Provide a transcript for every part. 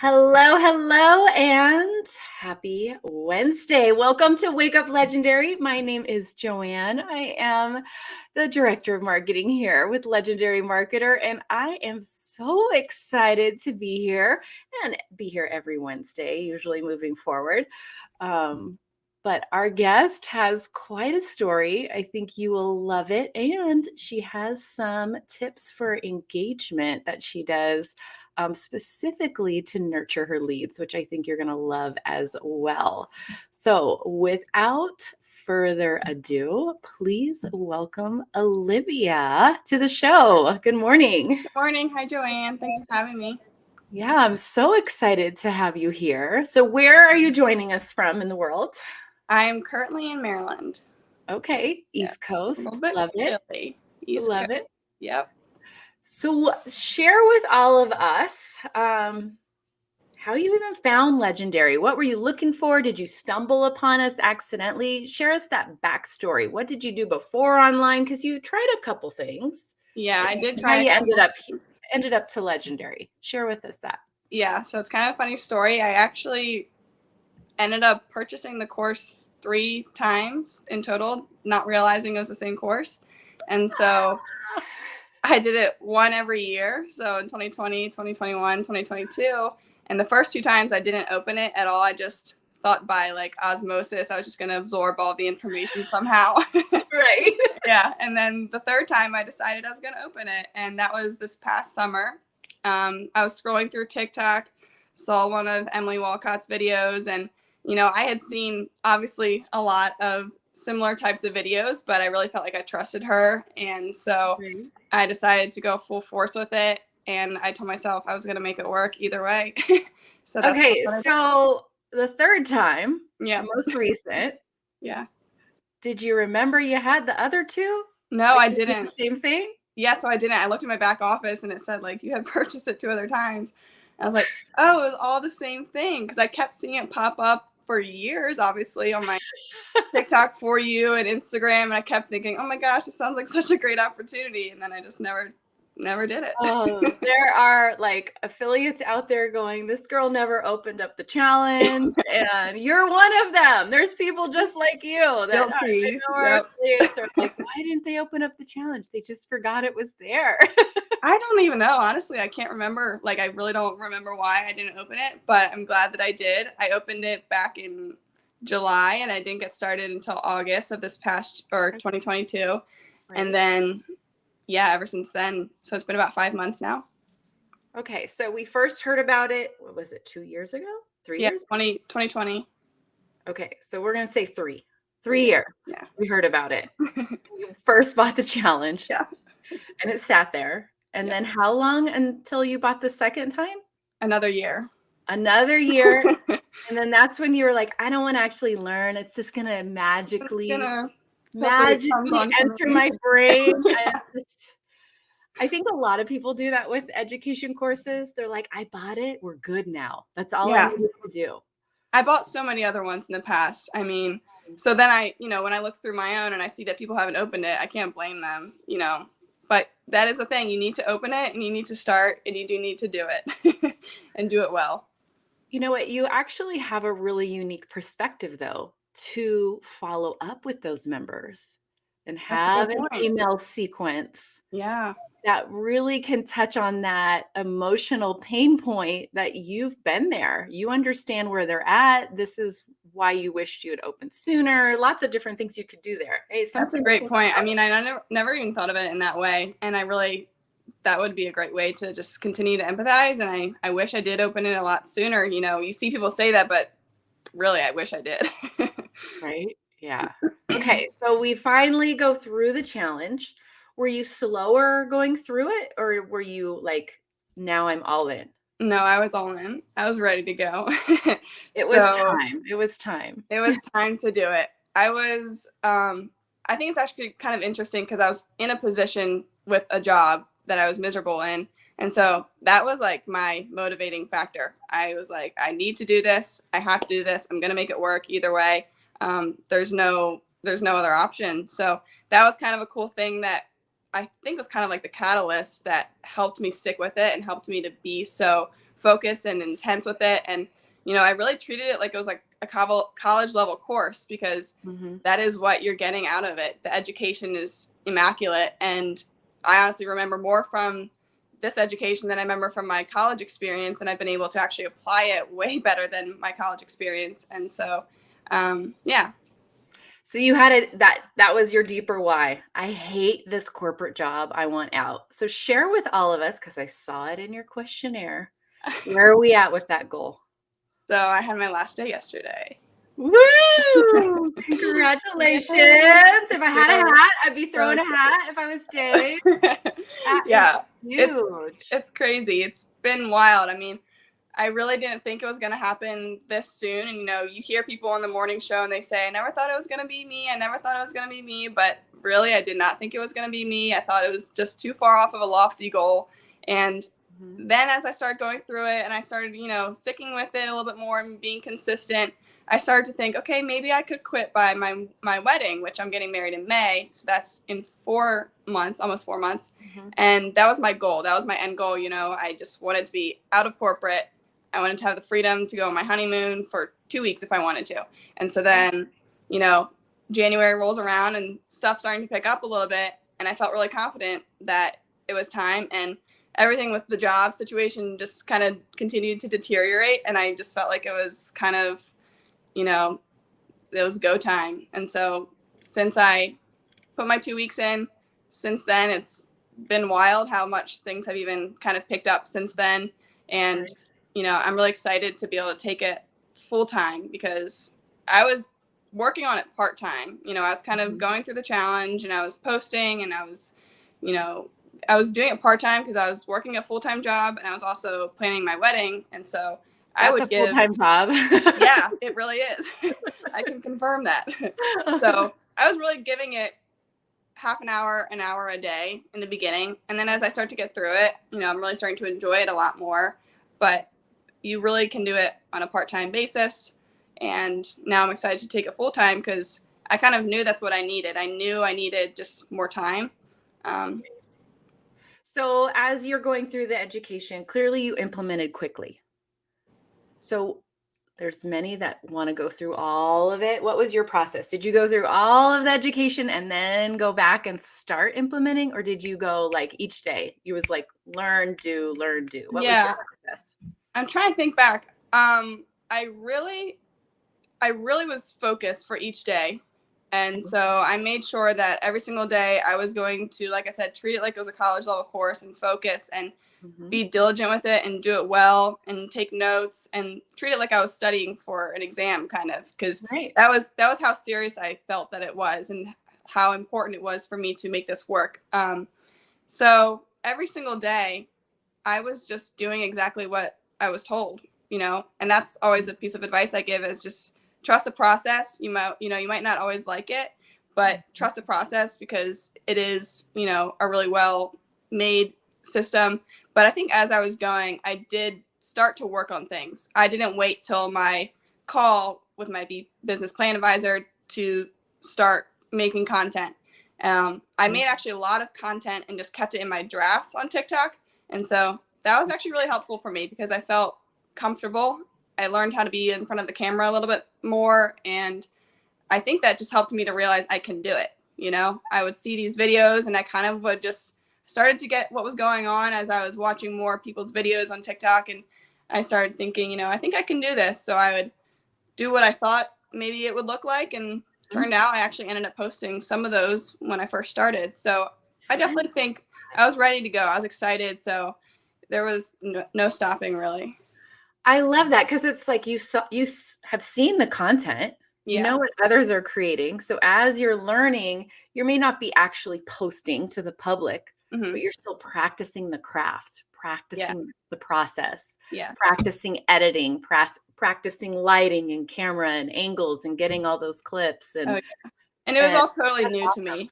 Hello, hello, and happy Wednesday. Welcome to Wake Up Legendary. My name is Joanne. I am the director of marketing here with Legendary Marketer, and I am so excited to be here and be here every Wednesday, usually moving forward. But our guest has quite a story. I think you will love it. And she has some tips for engagement that she does specifically to nurture her leads, which I think you're going to love as well. So, without further ado, please welcome Olivia to the show. Good morning. Good morning. Hi, Joanne. Thanks for having me. Yeah, I'm so excited to have you here. So, where are you joining us from in the world? I'm currently in Maryland. Okay, East Coast. A little bit Love it. chilly. East Love Coast. it. Yep. So, share with all of us how you even found Legendary. What were you looking for? Did you stumble upon us accidentally? Share us that backstory. What did you do before online? Because you tried a couple things. Yeah, I did How try. you ended up to Legendary. Share with us that. Yeah, so it's kind of a funny story. I actually ended up purchasing the course 3 times in total, not realizing it was the same course. And so I did it one every year. So in 2020, 2021, 2022. And the first 2 times I didn't open it at all. I just thought by like osmosis, I was just going to absorb all the information somehow. Right. Yeah. And then the third time I decided I was going to open it. And that was this past summer. I was scrolling through TikTok, saw one of Emily Walcott's videos, and I had seen obviously a lot of similar types of videos, but I really felt like I trusted her. And so I decided to go full force with it. And I told myself I was going to make it work either way. So that's Okay. So the third time, yeah, most recent. Yeah. Did you remember you had the other 2? No, Like, I didn't. The same thing? Yeah, so I didn't. I looked at my back office and it said like you had purchased it 2 other times. I was like, oh, it was all the same thing, because I kept seeing it pop up for years, obviously, on my TikTok for you and Instagram, and I kept thinking, oh my gosh, this sounds like such a great opportunity, and then I just never did it. There are like affiliates out there going, this girl never opened up the challenge, and you're one of them. There's people just like you that are affiliates are like, why didn't they open up the challenge? They just forgot it was there. I don't even know. Honestly, I can't remember. Like, I really don't remember why I didn't open it, but I'm glad that I did. I opened it back in July, and I didn't get started until August of this past, or 2022. Right. And then, yeah, ever since then. So it's been about 5 months now. Okay. So we first heard about it, what was it, 2 years ago? 3 years? 2020. Okay. So we're going to say 3 years. Yeah. We heard about it. You first bought the challenge. Yeah. And it sat there. And then how long until you bought the second time? Another year. Another year. And then that's when you were like, I don't want to actually learn. It's just going to magically enter my brain. I think a lot of people do that with education courses. They're like, I bought it. We're good now. That's all I need to do. I bought so many other ones in the past. I mean, so then when I look through my own and I see that people haven't opened it, I can't blame them, But that is the thing. You need to open it, and you need to start, and you do need to do it and do it well. You know what? You actually have a really unique perspective, though, to follow up with those members and have an email sequence. Yeah. That really can touch on that emotional pain point that you've been there. You understand where they're at. This is why you wished you had opened sooner. Lots of different things you could do there. Hey, that's a great point. I mean, I never even thought of it in that way. And that would be a great way to just continue to empathize. And I wish I did open it a lot sooner. You see people say that, but really, I wish I did. Right? Yeah. Okay. So we finally go through the challenge. Were you slower going through it, or were you like, now I'm all in? No, I was all in. I was ready to go. It was time. It was time to do it. I think it's actually kind of interesting because I was in a position with a job that I was miserable in. And so that was like my motivating factor. I was like, I need to do this. I have to do this. I'm going to make it work either way. There's no other option. So that was kind of a cool thing that I think was kind of like the catalyst that helped me stick with it and helped me to be so focused and intense with it. And, you know, I really treated it like it was like a college level course, because that is what you're getting out of it. The education is immaculate. And I honestly remember more from this education than I remember from my college experience. And I've been able to actually apply it way better than my college experience. And so, yeah. So you had it, that was your deeper why. I hate this corporate job. I want out. So share with all of us, because I saw it in your questionnaire. Where are we at with that goal? So I had my last day yesterday. Woo! Congratulations. If I had a hat, I'd be throwing a hat if I was Dave. Yeah, huge. It's crazy. It's been wild. I mean, I really didn't think it was going to happen this soon. And, you know, you hear people on the morning show and they say, I never thought it was going to be me. I never thought it was going to be me. But really, I did not think it was going to be me. I thought it was just too far off of a lofty goal. And then as I started going through it and I started, you know, sticking with it a little bit more and being consistent, I started to think, okay, maybe I could quit by my wedding, which I'm getting married in May. So that's in 4 months, almost 4 months. And that was my goal. That was my end goal. You know, I just wanted to be out of corporate. I wanted to have the freedom to go on my honeymoon for 2 weeks if I wanted to. And so then, you know, January rolls around and stuff's starting to pick up a little bit. And I felt really confident that it was time. And everything with the job situation just kind of continued to deteriorate. And I just felt like it was kind of, you know, it was go time. And so since I put my 2 weeks in, since then, it's been wild how much things have even kind of picked up since then. And, you know, I'm really excited to be able to take it full time, because I was working on it part time. You know, I was kind of going through the challenge and I was posting and I was, you know, I was doing it part time because I was working a full time job and I was also planning my wedding. And so I would give full-time job. Yeah, it really is. I can confirm that. So I was really giving it half an hour a day in the beginning. And then as I start to get through it, you know, I'm really starting to enjoy it a lot more. But you really can do it on a part-time basis. And now I'm excited to take it full-time because I kind of knew that's what I needed. I knew I needed just more time. So as you're going through the education, clearly you implemented quickly. So there's many that want to go through all of it. What was your process? Did you go through all of the education and then go back and start implementing? Or did you go like each day? You was like, learn, do, learn, do. What was your process? I'm trying to think back. I really was focused for each day. And so I made sure that every single day I was going to, like I said, treat it like it was a college level course and focus and be diligent with it and do it well and take notes and treat it like I was studying for an exam, kind of, because that was how serious I felt that it was and how important it was for me to make this work. So every single day I was just doing exactly what I was told, you know, and that's always a piece of advice I give, is just trust the process. You might not always like it, but trust the process, because it is, you know, a really well made system. But I think as I was going, I did start to work on things. I didn't wait till my call with my business plan advisor to start making content. I made actually a lot of content and just kept it in my drafts on TikTok. And so that was actually really helpful for me because I felt comfortable. I learned how to be in front of the camera a little bit more. And I think that just helped me to realize I can do it. You know, I would see these videos and I kind of would just started to get what was going on as I was watching more people's videos on TikTok. And I started thinking, you know, I think I can do this. So I would do what I thought maybe it would look like. And turned out I actually ended up posting some of those when I first started. So I definitely think I was ready to go. I was excited. So there was no stopping, really. I love that, because it's like you have seen the content, you know what others are creating. So as you're learning, you may not be actually posting to the public, but you're still practicing the craft, practicing the process, practicing editing, practicing lighting and camera and angles and getting all those clips. And and it was all totally new to me.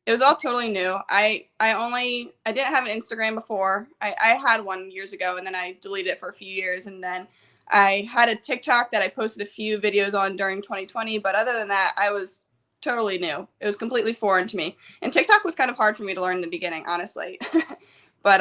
It was all totally new. I didn't have an Instagram before. I had one years ago and then I deleted it for a few years. And then I had a TikTok that I posted a few videos on during 2020. But other than that, I was totally new. It was completely foreign to me. And TikTok was kind of hard for me to learn in the beginning, honestly. But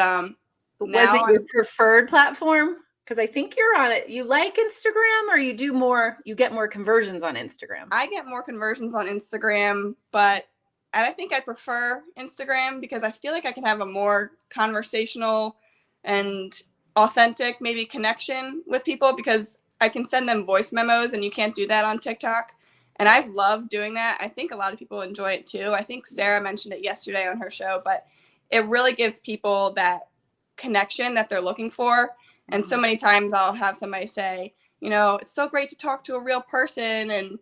was it your preferred platform? Because I think you're on it. You like Instagram, or you get more conversions on Instagram? I get more conversions on Instagram, but I think I prefer Instagram because I feel like I can have a more conversational and authentic maybe connection with people because I can send them voice memos and you can't do that on TikTok. And I've loved doing that. I think a lot of people enjoy it too. I think Sarah mentioned it yesterday on her show, but it really gives people that connection that they're looking for. And so many times I'll have somebody say, it's so great to talk to a real person. And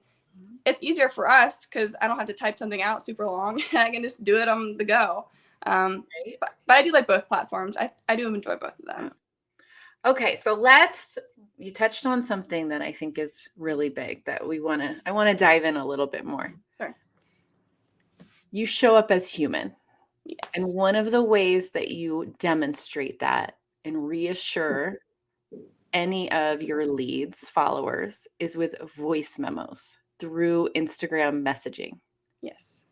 it's easier for us because I don't have to type something out super long. I can just do it on the go. Right. But I do like both platforms. I do enjoy both of them. Okay, so you touched on something that I think is really big that I want to dive in a little bit more. Sure. You show up as human. Yes. And one of the ways that you demonstrate that and reassure any of your leads, followers, is with voice memos through Instagram messaging. Yes.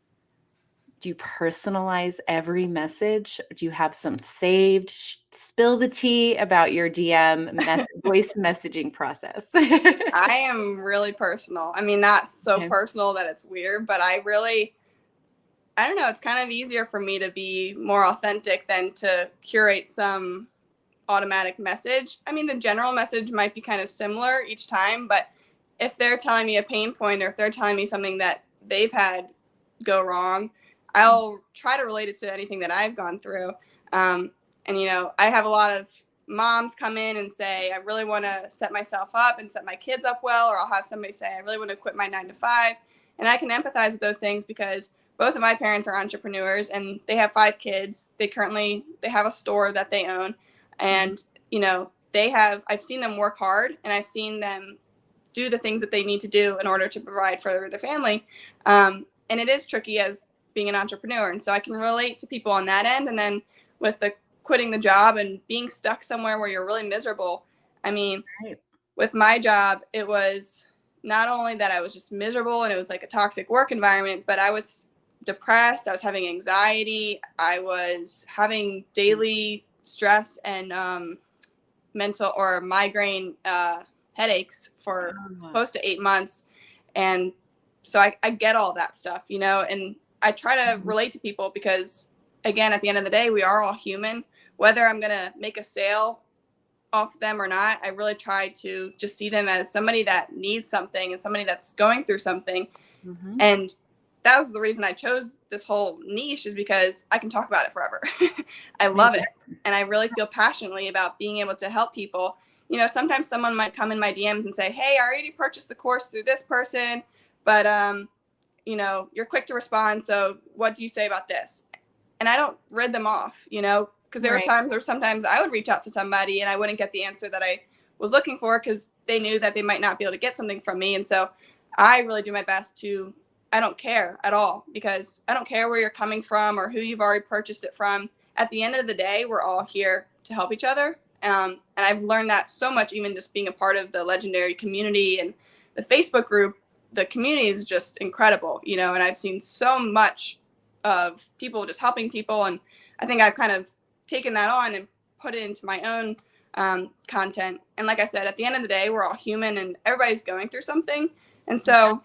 Do you personalize every message? Do you have some saved? Spill the tea about your DM voice messaging process. I am really personal. I mean, not so personal that it's weird, but I don't know. It's kind of easier for me to be more authentic than to curate some automatic message. I mean, the general message might be kind of similar each time, but if they're telling me a pain point or if they're telling me something that they've had go wrong, I'll try to relate it to anything that I've gone through. And, I have a lot of moms come in and say, I really want to set myself up and set my kids up well, or I'll have somebody say, I really want to quit my 9 to 5. And I can empathize with those things because both of my parents are entrepreneurs and they have 5 kids. They have a store that they own. And, I've seen them work hard and I've seen them do the things that they need to do in order to provide for their family. And it is tricky as being an entrepreneur. And so I can relate to people on that end. And then with the quitting the job and being stuck somewhere where you're really miserable. I mean, with my job, it was not only that I was just miserable and it was like a toxic work environment, but I was depressed. I was having anxiety. I was having daily stress and mental or migraine headaches for close to 8 months. And so I get all that stuff, and I try to relate to people because, again, at the end of the day, we are all human. Whether I'm going to make a sale off them or not, I really try to just see them as somebody that needs something and somebody that's going through something. And that was the reason I chose this whole niche, is because I can talk about it forever. I love it. And I really feel passionately about being able to help people. Sometimes someone might come in my DMs and say, hey, I already purchased the course through this person, but, you're quick to respond. So what do you say about this? And I don't rid them off, because there was times or sometimes I would reach out to somebody and I wouldn't get the answer that I was looking for because they knew that they might not be able to get something from me. And so I really do my best I don't care at all, because I don't care where you're coming from or who you've already purchased it from. At the end of the day, we're all here to help each other. And I've learned that so much, even just being a part of the Legendary community and the Facebook group. The community is just incredible, and I've seen so much of people just helping people. And I think I've kind of taken that on and put it into my own content. And like I said, at the end of the day, we're all human and everybody's going through something. And so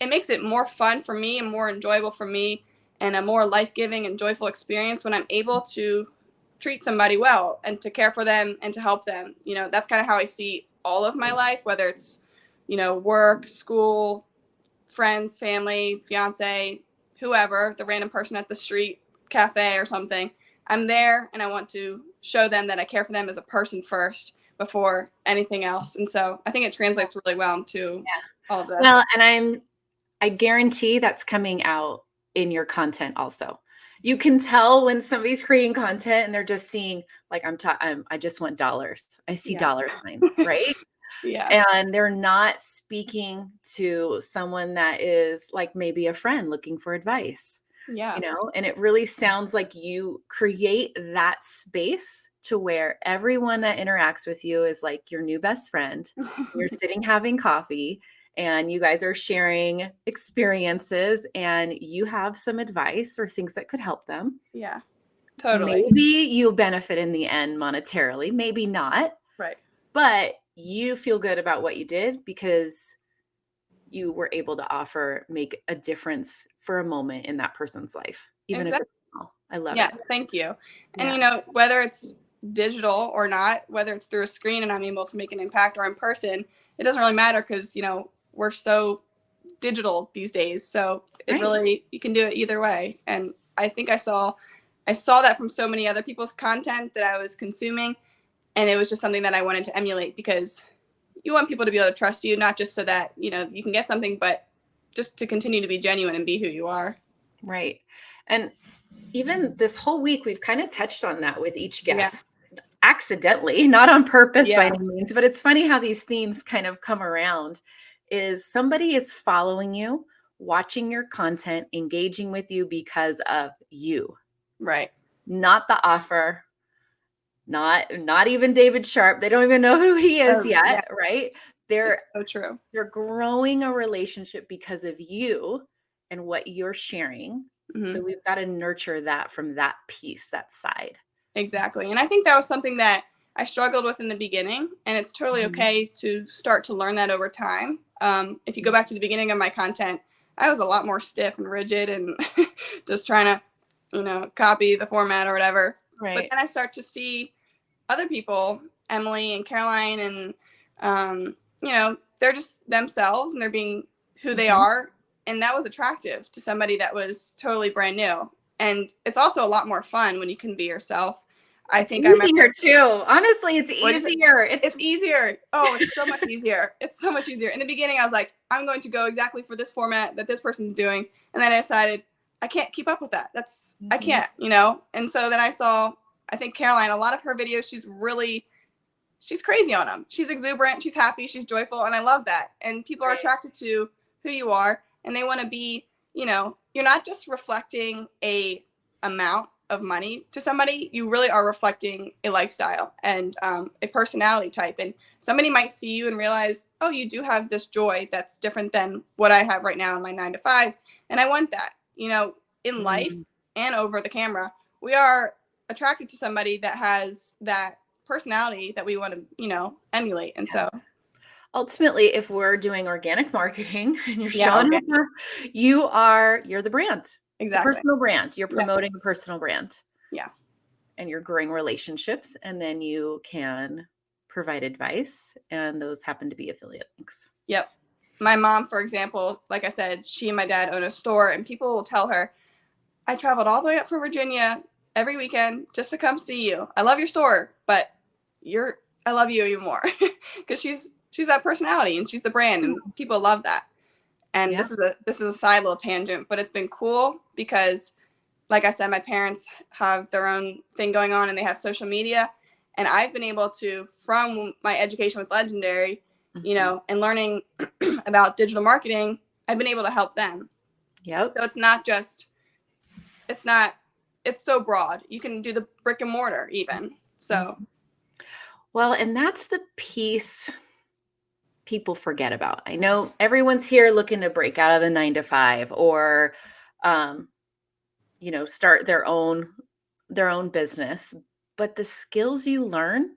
it makes it more fun for me and more enjoyable for me and a more life-giving and joyful experience when I'm able to treat somebody well and to care for them and to help them. That's kind of how I see all of my life, whether it's, work, school, friends, family, fiance, whoever, the random person at the street cafe or something. I'm there and I want to show them that I care for them as a person first before anything else. And so I think it translates really well into all of this. Well, and I guarantee that's coming out in your content also. You can tell when somebody's creating content and they're just seeing, like, I just want dollars. I see dollar signs, right? And they're not speaking to someone that is like maybe a friend looking for advice. And it really sounds like you create that space to where everyone that interacts with you is like your new best friend. You're sitting having coffee and you guys are sharing experiences and you have some advice or things that could help them. Totally. Maybe you'll benefit in the end monetarily, maybe not. Right. but you feel good about what you did because you were able to make a difference for a moment in that person's life, even if Exactly. it's small. I love Yeah, it. thank you. And Yeah. whether it's digital or not, whether it's through a screen and I'm able to make an impact or in person, it doesn't really matter because, we're so digital these days. So it Right. really, you can do it either way. And I think I saw that from so many other people's content that I was consuming. And it was just something that I wanted to emulate because you want people to be able to trust you, not just so that, you can get something, but just to continue to be genuine and be who you are. Right. And even this whole week, we've kind of touched on that with each Yeah. guest, accidentally, not on purpose by Yeah. any means, but it's funny how these themes kind of come around. Is somebody is following you, watching your content, engaging with you because of you, Right. not the offer, not even David Sharpe. They don't even know who he is Yeah. yet, right? It's They're so true. You're growing a relationship because of you and what you're sharing. Mm-hmm. So we've got to nurture that from that piece, that side. Exactly. And I think that was something that I struggled with in the beginning, and it's totally okay to start to learn that over time. If you go back to the beginning of my content, I was a lot more stiff and rigid and just trying to, copy the format or whatever. But Right. then I start to see other people, Emily and Caroline, and, they're just themselves and they're being who they are. And that was attractive to somebody that was totally brand new. And it's also a lot more fun when you can be yourself. I think I remember. Easier too. Honestly, it's What is it? easier. It's easier. Oh, it's so much easier. It's so much easier. In the beginning, I was like, I'm going to go exactly for this format that this person's doing. And then I decided I can't keep up with that. I can't, And so then I think Caroline, a lot of her videos, she's crazy on them. She's exuberant. She's happy. She's joyful. And I love that. And people are attracted to who you are. And they want to be, you're not just reflecting a amount of money to somebody. You really are reflecting a lifestyle and a personality type. And somebody might see you and realize, oh, you do have this joy that's different than what I have right now in my 9 to 5. And I want that, in life and over the camera. We are attracted to somebody that has that personality that we want to, emulate. And so ultimately, if we're doing organic marketing and you're Yeah, showing okay. up, you're the brand. It's a Exactly. personal brand. You're Yeah. promoting a personal brand. Yeah. And you're growing relationships, and then you can provide advice, and those happen to be affiliate links. Yep. My mom, for example, like I said, she and my dad own a store, and people will tell her, I traveled all the way up from Virginia every weekend just to come see you. I love your store, but I love you even more because she's that personality and she's the brand, and people love that. And Yeah. this is a side little tangent, but it's been cool because, like I said, my parents have their own thing going on and they have social media, and I've been able to, from my education with Legendary, and learning about digital marketing, I've been able to help them. Yep. So it's so broad. You can do the brick and mortar even. So Well, and that's the piece people forget about. I know everyone's here looking to break out of the 9 to 5 or start their own business, but the skills you learn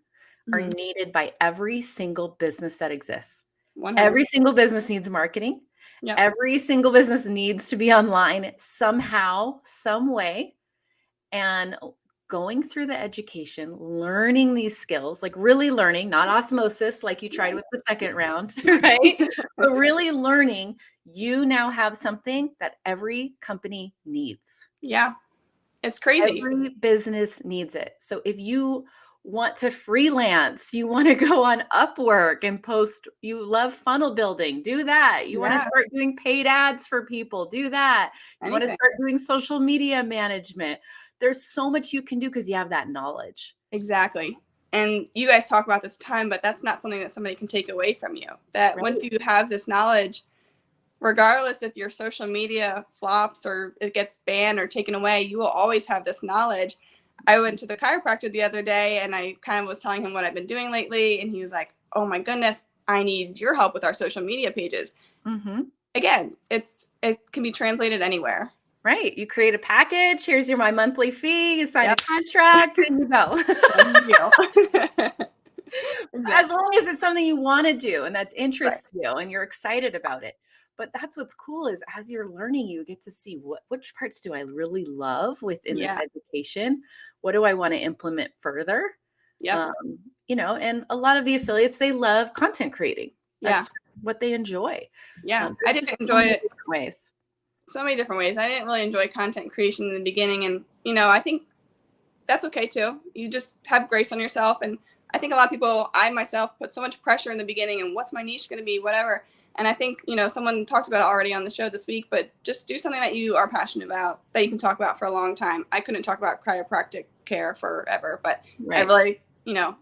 are needed by every single business that exists. 100%. Every single business needs marketing. Yeah. Every single business needs to be online somehow, some way. And going through the education, learning these skills, like really learning, not osmosis like you tried with the second round, right? But really learning, you now have something that every company needs. Yeah. It's crazy. Every business needs it. So if you want to freelance, you want to go on Upwork and post, you love funnel building, do that. You want to start doing paid ads for people, do that. You want to start doing social media management. There's so much you can do because you have that knowledge. Exactly. And you guys talk about this a ton, but that's not something that somebody can take away from you. That once you have this knowledge, regardless if your social media flops or it gets banned or taken away, you will always have this knowledge. I went to the chiropractor the other day and I kind of was telling him what I've been doing lately. And he was like, oh my goodness, I need your help with our social media pages. Again, it can be translated anywhere. Right. You create a package. Here's my monthly fee. You sign a contract and you go. as long as it's something you want to do and that's interests Right. you and you're excited about it. But that's what's cool is as you're learning, you get to see which parts do I really love within this Yeah. education? What do I want to implement further? Yep. And a lot of the affiliates, they love content creating. Yeah. That's what they enjoy. Yeah. I There's didn't so enjoy many it different ways. so many different ways. I didn't really enjoy content creation in the beginning. And, I think that's okay too. You just have grace on yourself. And I think a lot of people, I myself, put so much pressure in the beginning and what's my niche going to be, whatever. And I think, someone talked about it already on the show this week, but just do something that you are passionate about, that you can talk about for a long time. I couldn't talk about chiropractic care forever, but I really,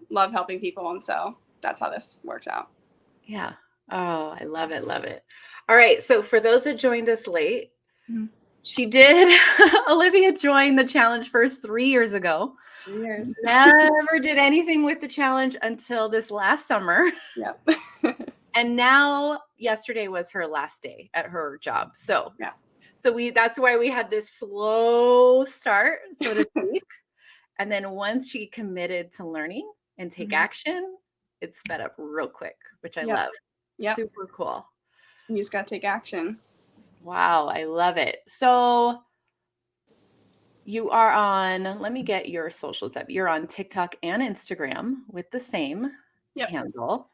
love helping people. And so that's how this works out. Yeah. Oh, I love it. Love it. All right. So for those that joined us late, she did. Olivia joined the challenge first 3 years ago. 3 years. Never did anything with the challenge until this last summer. Yep. And now yesterday was her last day at her job. So yeah. That's why we had this slow start, so to speak. And then once she committed to learning and take action, it sped up real quick, which I love. Yep. Super cool. You just got to take action. Wow. I love it. So you are on, let me get your socials up. You're on TikTok and Instagram with the same handle.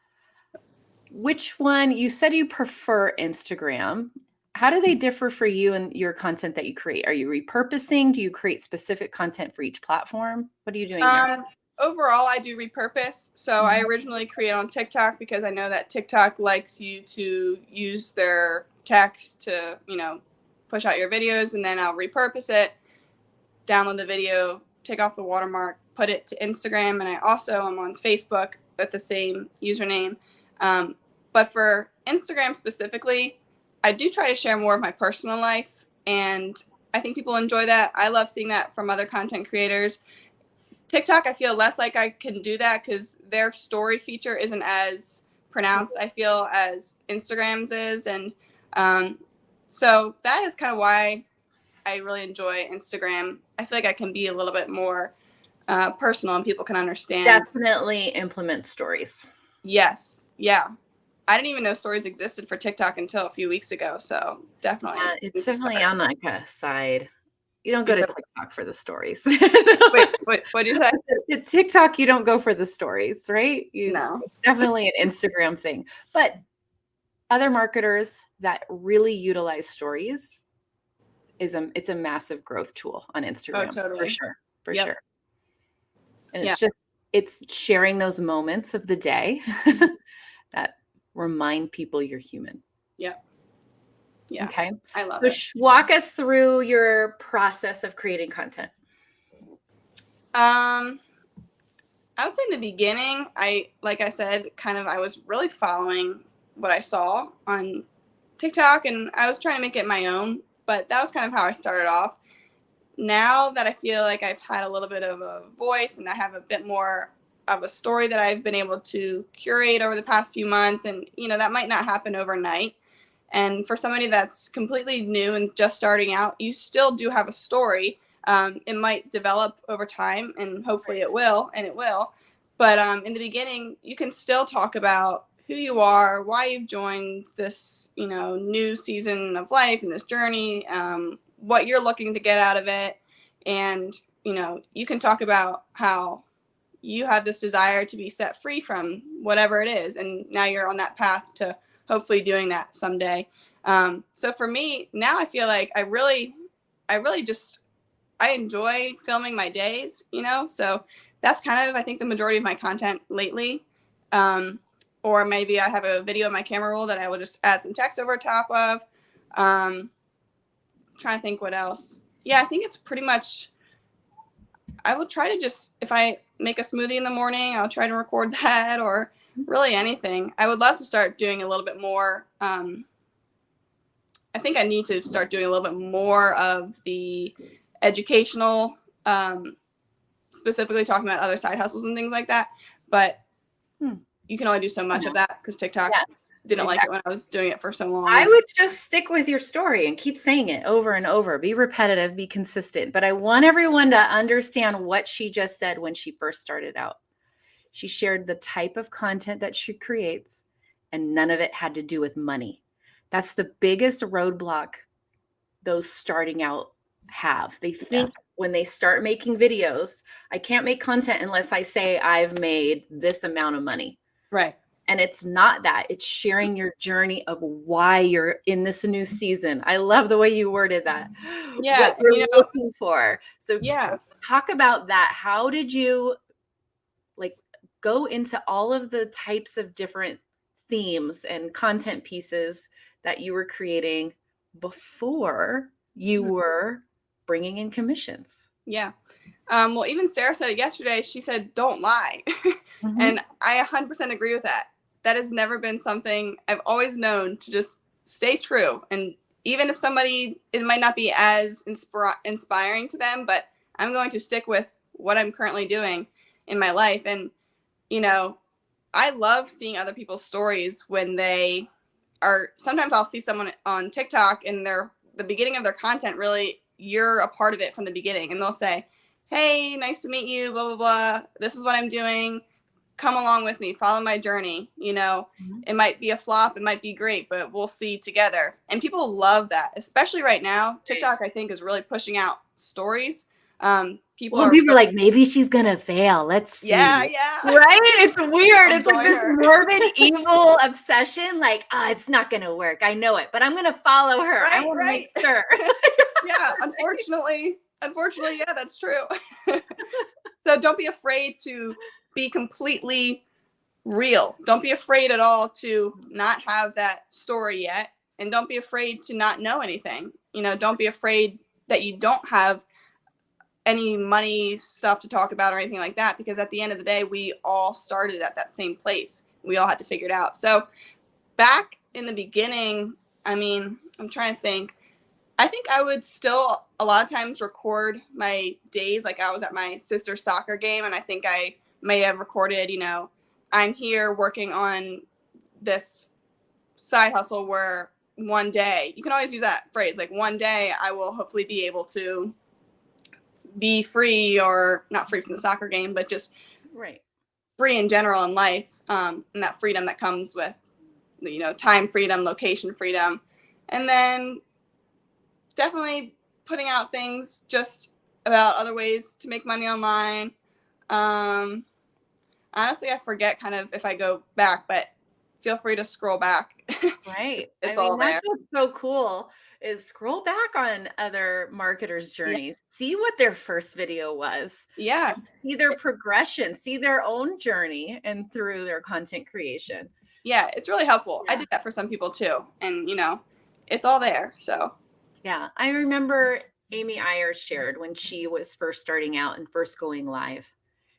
Which one? You said you prefer Instagram. How do they differ for you and your content that you create? Are you repurposing? Do you create specific content for each platform? What are you doing there? Overall, I do repurpose. So I originally created on TikTok because I know that TikTok likes you to use their text to, push out your videos, and then I'll repurpose it, download the video, take off the watermark, put it to Instagram, and I also am on Facebook with the same username. But for Instagram specifically, I do try to share more of my personal life, and I think people enjoy that. I love seeing that from other content creators. TikTok, I feel less like I can do that because their story feature isn't as pronounced, I feel, as Instagram's is. And so that is kind of why I really enjoy Instagram. I feel like I can be a little bit more personal and people can understand. Definitely implement stories. Yes. Yeah. I didn't even know stories existed for TikTok until a few weeks ago. So definitely. Yeah, it's definitely on like a side. You don't go to TikTok for the stories. Wait, what'd you say? At TikTok, you don't go for the stories, right? No. It's definitely an Instagram thing. But other marketers that really utilize stories, it's a massive growth tool on Instagram. Oh, totally. For sure. For sure. And it's sharing those moments of the day that remind people you're human. Yep. Yeah. Okay. I love it. Walk us through your process of creating content. I would say in the beginning, like I said, I was really following what I saw on TikTok, and I was trying to make it my own, but that was kind of how I started off. Now that I feel like I've had a little bit of a voice and I have a bit more of a story that I've been able to curate over the past few months, and that might not happen overnight. And for somebody that's completely new and just starting out, you still do have a story. It might develop over time, and hopefully it will, But in the beginning, you can still talk about who you are, why you've joined this, new season of life and this journey, what you're looking to get out of it. And, you can talk about how you have this desire to be set free from whatever it is. And now you're on that path to hopefully doing that someday. So for me, now I feel like I really enjoy filming my days, so that's kind of, I think, the majority of my content lately. Or maybe I have a video in my camera roll that I will just add some text over top of. Trying to think what else. Yeah, I think it's pretty much, I will try to just, if I make a smoothie in the morning, I'll try to record that, or really anything. I would love to start doing a little bit more. I think I need to start doing a little bit more of the educational, specifically talking about other side hustles and things like that. But you can only do so much of that because TikTok didn't like it when I was doing it for so long. I would just stick with your story and keep saying it over and over. Be repetitive, be consistent. But I want everyone to understand what she just said when she first started out. She shared the type of content that she creates, and none of it had to do with money. That's the biggest roadblock those starting out have. They think when they start making videos, I can't make content unless I say I've made this amount of money. Right. And it's not that. It's sharing your journey of why you're in this new season. I love the way you worded that. Yeah. What you're looking for. So talk about that. How did you like go into all of the types of different themes and content pieces that you were creating before you were bringing in commissions? Yeah. Well, even Sarah said it yesterday. She said, don't lie. And I 100% agree with that. That has never been something I've always known, to just stay true. And even if somebody, it might not be as inspiring to them, but I'm going to stick with what I'm currently doing in my life. And, you know, I love seeing other people's stories when they are, sometimes I'll see someone on TikTok and the beginning of their content, really, you're a part of it from the beginning. And they'll say, hey, nice to meet you, blah, blah, blah. This is what I'm doing. Come along with me, follow my journey. You know, it might be a flop, it might be great, but we'll see together. And people love that, especially right now. TikTok, I think, is really pushing out stories. People are like, maybe she's gonna fail. Let's see. Yeah. Right? It's weird. It's like this morbid, evil obsession. Like, it's not gonna work. I know it, but I'm gonna follow her. I want to make sure. Yeah, unfortunately, yeah, that's true. So don't be afraid to be completely real. Don't be afraid at all to not have that story yet. And don't be afraid to not know anything. You know, don't be afraid that you don't have any money stuff to talk about or anything like that, because at the end of the day, we all started at that same place. We all had to figure it out. So back in the beginning, I mean, I'm trying to think. I think I would still a lot of times record my days. Like, I was at my sister's soccer game, and I think I may have recorded, you know, I'm here working on this side hustle where one day, you can always use that phrase, like, one day I will hopefully be able to be free, or not free from the soccer game, but just free in general in life. And that freedom that comes with, you know, time freedom, location freedom. And then definitely putting out things just about other ways to make money online. Honestly, I forget kind of if I go back, but feel free to scroll back. Right. It's all there. That's what's so cool, is scroll back on other marketers' journeys, see what their first video was. Yeah. See their progression, see their own journey and through their content creation. Yeah, it's really helpful. I did that for some people too. And, you know, it's all there. So yeah, I remember Amy Ayers shared when she was first starting out and first going live,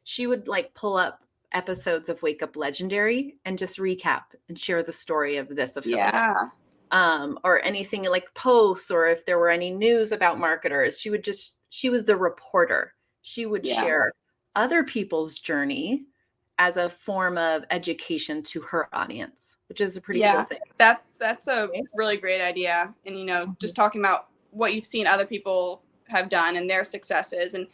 she would like pull up episodes of Wake Up Legendary and just recap and share the story of this affiliate. Or anything like posts, or if there were any news about marketers, she was the reporter. She would share other people's journey as a form of education to her audience, which is a pretty cool thing. That's a really great idea. And, you know, just talking about what you've seen other people have done and their successes. And,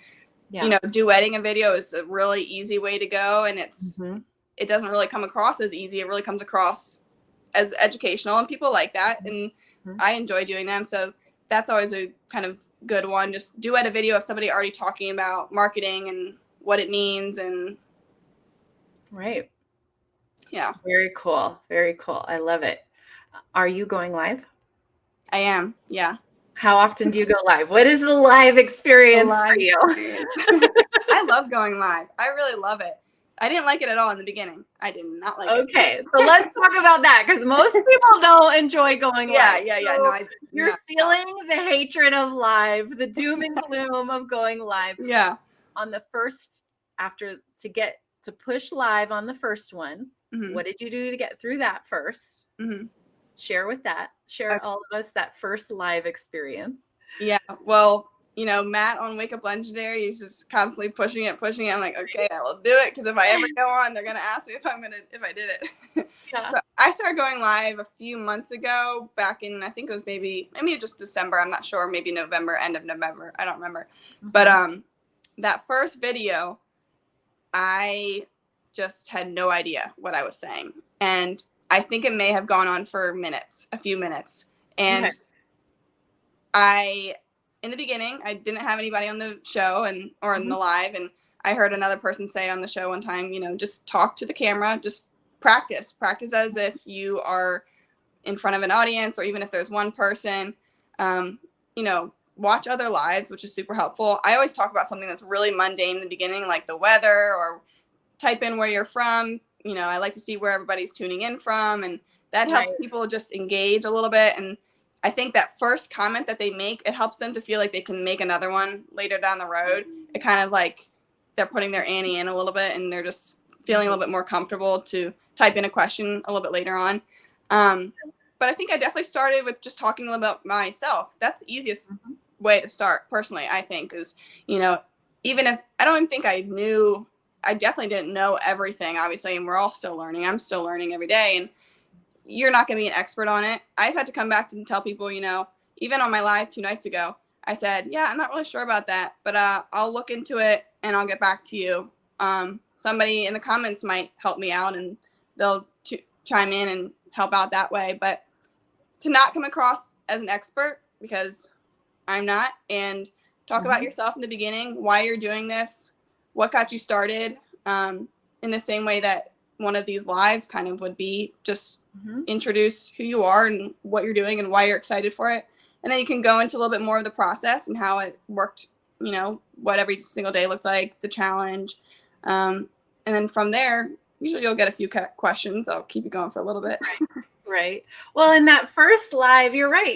you know, duetting a video is a really easy way to go. And it doesn't really come across as easy. It really comes across as educational, and people like that. And I enjoy doing them. So that's always a kind of good one. Just duet a video of somebody already talking about marketing and what it means. And yeah. Very cool. Very cool. I love it. Are you going live? I am. Yeah. How often do you go live? What is the live experience for you? I love going live. I really love it. I didn't like it at all in the beginning. I did not like it. Okay, so let's talk about that, because most people don't enjoy going live. No, you're feeling the hatred of live, the doom and gloom of going live. Yeah. On the first, to push live on the first one, what did you do to get through that first? Share all of us that first live experience. Yeah, well, you know, Matt on Wake Up Legendary, he's just constantly pushing it. I'm like, okay, I will do it, because if I ever go on, they're gonna ask me if I did it. So I started going live a few months ago, back in, I think it was maybe just December. I'm not sure, maybe November, end of November. I don't remember. But that first video, I just had no idea what I was saying. And I think it may have gone on for minutes, a few minutes. And in the beginning, I didn't have anybody on the show or in the live. And I heard another person say on the show one time, just talk to the camera, just practice as if you are in front of an audience, or even if there's one person, watch other lives, which is super helpful. I always talk about something that's really mundane in the beginning, like the weather, or type in where you're from. I like to see where everybody's tuning in from, and that helps people just engage a little bit. And I think that first comment that they make, it helps them to feel like they can make another one later down the road. It kind of like they're putting their ante in a little bit, and they're just feeling a little bit more comfortable to type in a question a little bit later on. But I think I definitely started with just talking a little about myself. That's the easiest way to start, personally, I think, is, even if I don't even think I definitely didn't know everything, obviously, and we're all still learning. I'm still learning every day, and you're not going to be an expert on it. I've had to come back and tell people, even on my live 2 nights ago, I said, yeah, I'm not really sure about that, but I'll look into it and I'll get back to you. Somebody in the comments might help me out, and they'll chime in and help out that way. But to not come across as an expert, because I'm not, and talk about yourself in the beginning, why you're doing this, what got you started, in the same way that one of these lives kind of would be, just introduce who you are and what you're doing and why you're excited for it. And then you can go into a little bit more of the process and how it worked, what every single day looked like, the challenge. And then from there, usually you'll get a few questions that'll keep you going for a little bit. Right. Well, in that first live, you're right.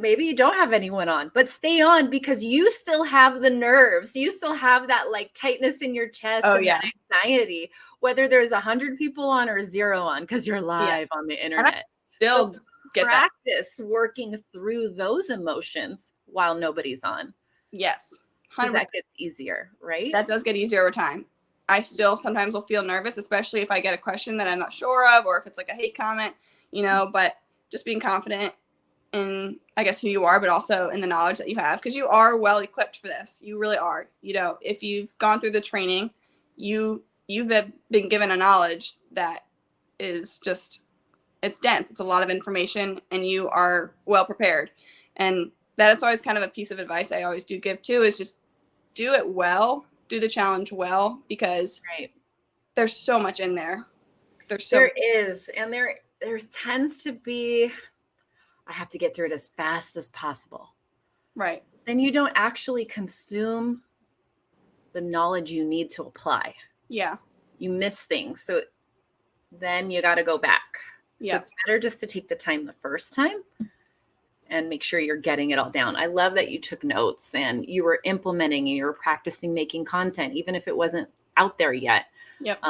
Maybe you don't have anyone on, but stay on, because you still have the nerves. You still have that like tightness in your chest and that anxiety, whether there's 100 people on or 0 on, because you're live on the internet. Still practice working through those emotions while nobody's on. Yes. 'Cause that gets easier, right? That does get easier over time. I still sometimes will feel nervous, especially if I get a question that I'm not sure of, or if it's like a hate comment, but just being confident in, I guess, who you are, but also in the knowledge that you have, because you are well equipped for this. You really are. If you've gone through the training, you've been given a knowledge that is just, it's dense. It's a lot of information, and you are well prepared. And that's always kind of a piece of advice I always do give too, is just do it well, do the challenge well, because there's so much in there. There is, and there tends to be, I have to get through it as fast as possible. Right. Then you don't actually consume the knowledge you need to apply. Yeah. You miss things. So then you got to go back. Yeah. So it's better just to take the time the first time and make sure you're getting it all down. I love that you took notes and you were implementing and you were practicing making content, even if it wasn't out there yet. Yep.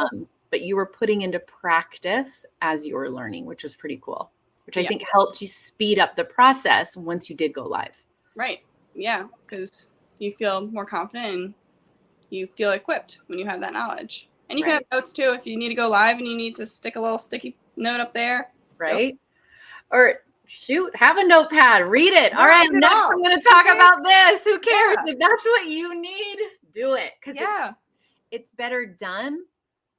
But you were putting into practice as you were learning, which was pretty cool, which I think helped you speed up the process once you did go live. Right. Yeah. Because you feel more confident and you feel equipped when you have that knowledge. And you can have notes too if you need to go live and you need to stick a little sticky note up there. Right. Or shoot, have a notepad, read it. All right, next I'm going to talk about this. Who cares? If that's what you need, do it. Because it's better done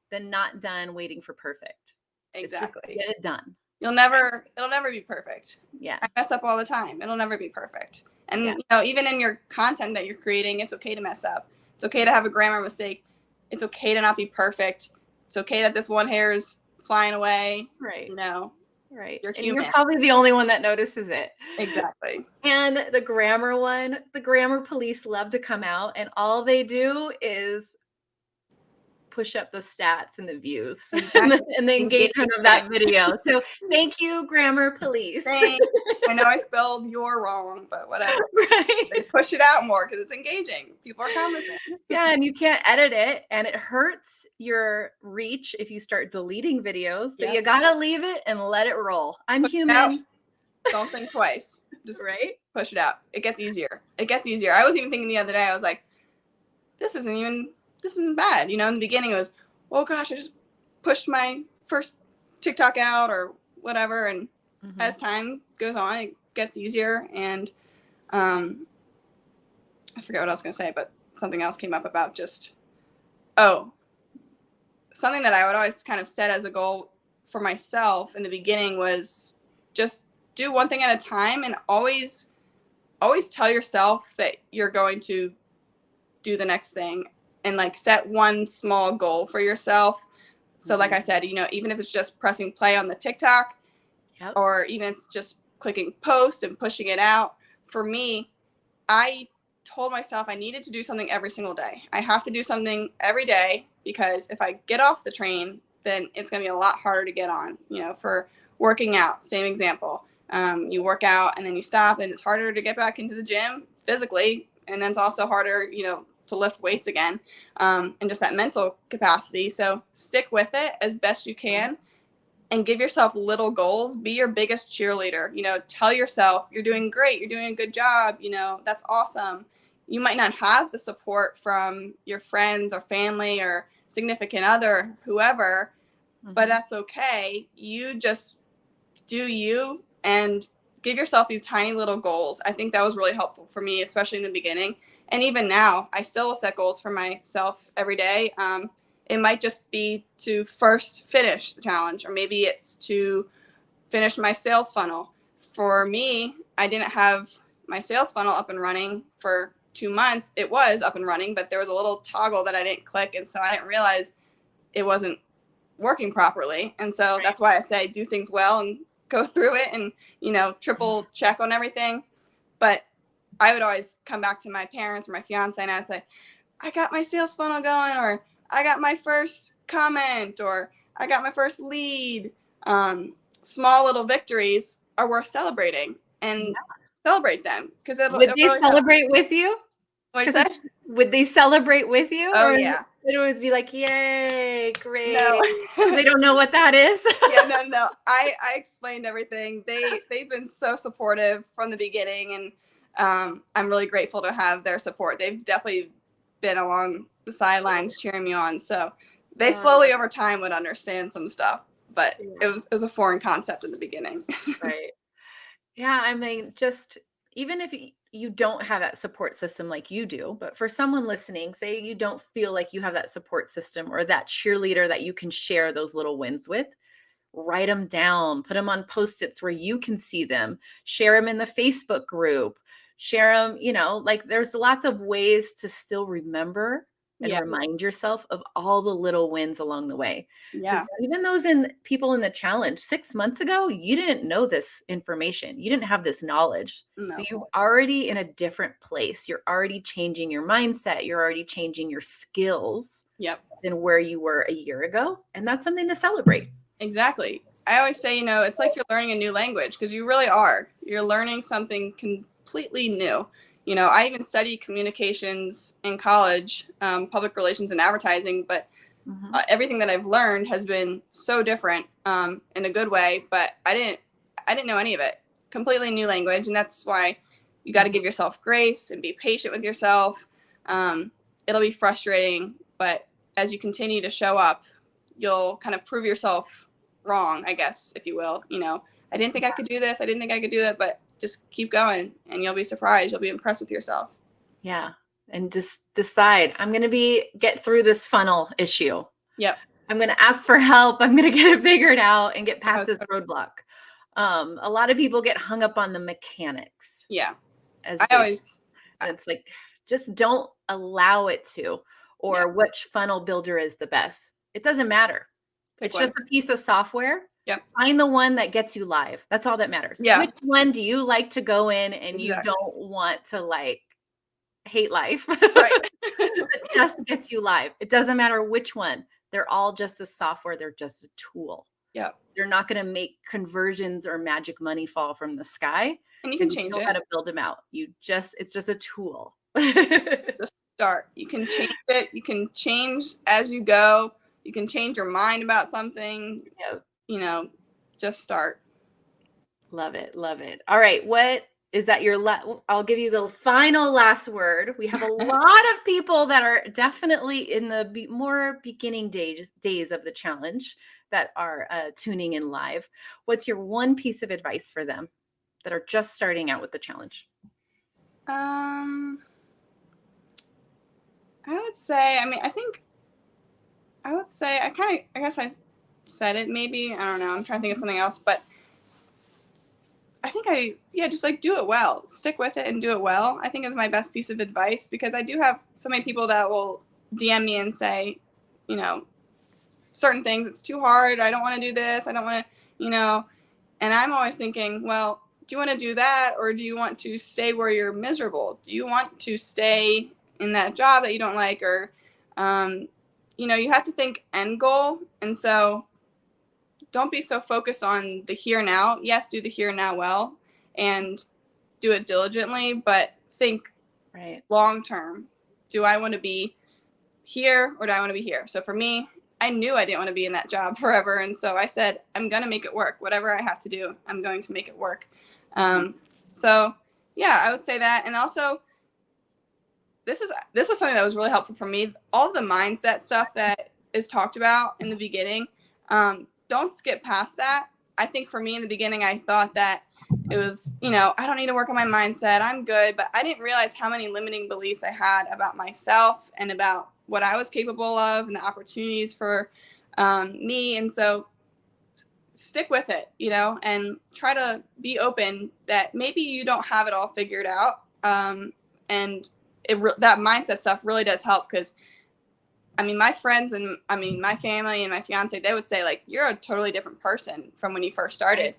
than not done waiting for perfect. Exactly. Get it done. It'll never be perfect. Yeah. I mess up all the time. It'll never be perfect. And even in your content that you're creating, it's okay to mess up. It's okay to have a grammar mistake. It's okay to not be perfect. It's okay that this one hair is flying away. Right. Right. You're and human. you're probably the only one that notices it. Exactly. And the grammar one, the grammar police love to come out, and all they do is push up the stats and the views and the engagement of that video. So thank you, grammar police. Thanks. I know I spelled "your" wrong, but whatever. Right. They push it out more because it's engaging. People are commenting. Yeah, and you can't edit it, and it hurts your reach if you start deleting videos. So you gotta leave it and let it roll. I'm human. Don't think twice. Just push it out. It gets easier. I was even thinking the other day, I was like, this isn't bad. In the beginning it was, oh gosh, I just pushed my first TikTok out or whatever. And as time goes on, it gets easier. And I forget what I was going to say, but something else came up about just, something that I would always kind of set as a goal for myself in the beginning was just do one thing at a time, and always tell yourself that you're going to do the next thing, and like set one small goal for yourself. So like I said, even if it's just pressing play on the TikTok, Yep. or even it's just clicking post and pushing it out. For me, I told myself I needed to do something every single day. I have to do something every day, because if I get off the train, then it's going to be a lot harder to get on. For working out, same example. You work out and then you stop, and it's harder to get back into the gym physically. And then it's also harder, to lift weights again, and just that mental capacity. So stick with it as best you can, and give yourself little goals. Be your biggest cheerleader. Tell yourself you're doing great. You're doing a good job. That's awesome. You might not have the support from your friends or family or significant other, whoever, but that's okay. You just do you, and give yourself these tiny little goals. I think that was really helpful for me, especially in the beginning. And even now, I still will set goals for myself every day. It might just be to first finish the challenge, or maybe it's to finish my sales funnel. For me, I didn't have my sales funnel up and running for 2 months. It was up and running, but there was a little toggle that I didn't click, and so I didn't realize it wasn't working properly. And so that's why I say do things well and go through it, and triple check on everything. But I would always come back to my parents or my fiance, and I'd say, I got my sales funnel going, or I got my first comment, or I got my first lead. Small little victories are worth celebrating, and celebrate them, because Would they really celebrate with you? What you say? Would they celebrate with you? Oh, or yeah. It always be like, yay, great. No. They don't know what that is. Yeah, no. I explained everything. They've been so supportive from the beginning, and I'm really grateful to have their support. They've definitely been along the sidelines cheering me on. So they slowly over time would understand some stuff, but it was a foreign concept in the beginning. Right. Yeah, I mean, just even if you don't have that support system like you do, but for someone listening, say you don't feel like you have that support system or that cheerleader that you can share those little wins with, write them down, put them on Post-its where you can see them, share them in the Facebook group, share them, like there's lots of ways to still remember and remind yourself of all the little wins along the way. Yeah. Even those people in the challenge 6 months ago, you didn't know this information. You didn't have this knowledge. No. So you're already in a different place. You're already changing your mindset. You're already changing your skills than where you were a year ago. And that's something to celebrate. Exactly. I always say, it's like you're learning a new language, because you really are. You're learning something completely new. I even studied communications in college, public relations and advertising, but everything that I've learned has been so different, in a good way, but I didn't know any of it. Completely new language. And that's why you got to give yourself grace and be patient with yourself. It'll be frustrating, but as you continue to show up, you'll kind of prove yourself wrong, I guess, if you will. I didn't think I could do this. I didn't think I could do that, but just keep going, and you'll be surprised. You'll be impressed with yourself. Yeah. And just decide, I'm going to get through this funnel issue. Yep. I'm going to ask for help. I'm going to get it figured out and get past this roadblock. A lot of people get hung up on the mechanics. Yeah. It's like, just don't allow it to, or which funnel builder is the best. It doesn't matter. It's just a piece of software. Yep. Find the one that gets you live. That's all that matters. Yeah. Which one do you like to go in and you don't want to hate life? Right. It just gets you live. It doesn't matter which one. They're all just a software. They're just a tool. Yeah. They're not going to make conversions or magic money fall from the sky. And you can change it. You got to build them out. It's just a tool. The start. You can change it. You can change as you go. You can change your mind about something. Just start. Love it. Love it. All right. What is that I'll give you the final last word. We have a lot of people that are definitely in the more beginning days of the challenge that are tuning in live. What's your one piece of advice for them that are just starting out with the challenge? I would say, I would say I guess I said it maybe. I don't know. I'm trying to think of something else, but I think just like do it well. Stick with it and do it well. I think is my best piece of advice, because I do have so many people that will DM me and say, you know, certain things. It's too hard. I don't want to do this. I don't want to, you know, and I'm always thinking, well, do you want to do that, or do you want to stay where you're miserable? Do you want to stay in that job that you don't like, or, you know, you have to think end goal. And so don't be so focused on the here and now. Yes, do the here and now well and do it diligently, but think long term. Do I want to be here, or do I want to be here? So for me, I knew I didn't want to be in that job forever. And so I said, I'm going to make it work. Whatever I have to do, I'm going to make it work. So yeah, I would say that. And also, this was something that was really helpful for me. All of the mindset stuff that is talked about in the beginning, don't skip past that. I think for me in the beginning, I thought that it was, you know, I don't need to work on my mindset. I'm good. But I didn't realize how many limiting beliefs I had about myself and about what I was capable of and the opportunities for me. And so stick with it, you know, and try to be open that maybe you don't have it all figured out. And that mindset stuff really does help, because I mean, my friends and I mean, my family and my fiance, they would say, like, you're a totally different person from when you first started.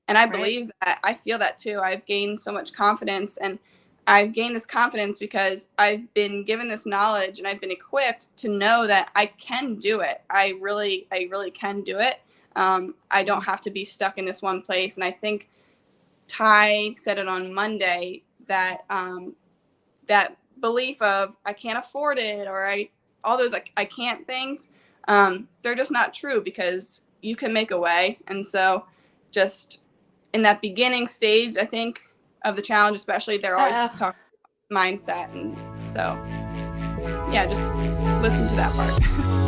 And I believe that. I feel that too. I've gained so much confidence, and I've gained this confidence because I've been given this knowledge and I've been equipped to know that I can do it. I really can do it. I don't have to be stuck in this one place. And I think Ty said it on Monday, that that belief of I can't afford it, or all those I can't things, they're just not true, because you can make a way. And so just in that beginning stage, I think, of the challenge especially, they're always talking mindset. And so yeah, just listen to that part.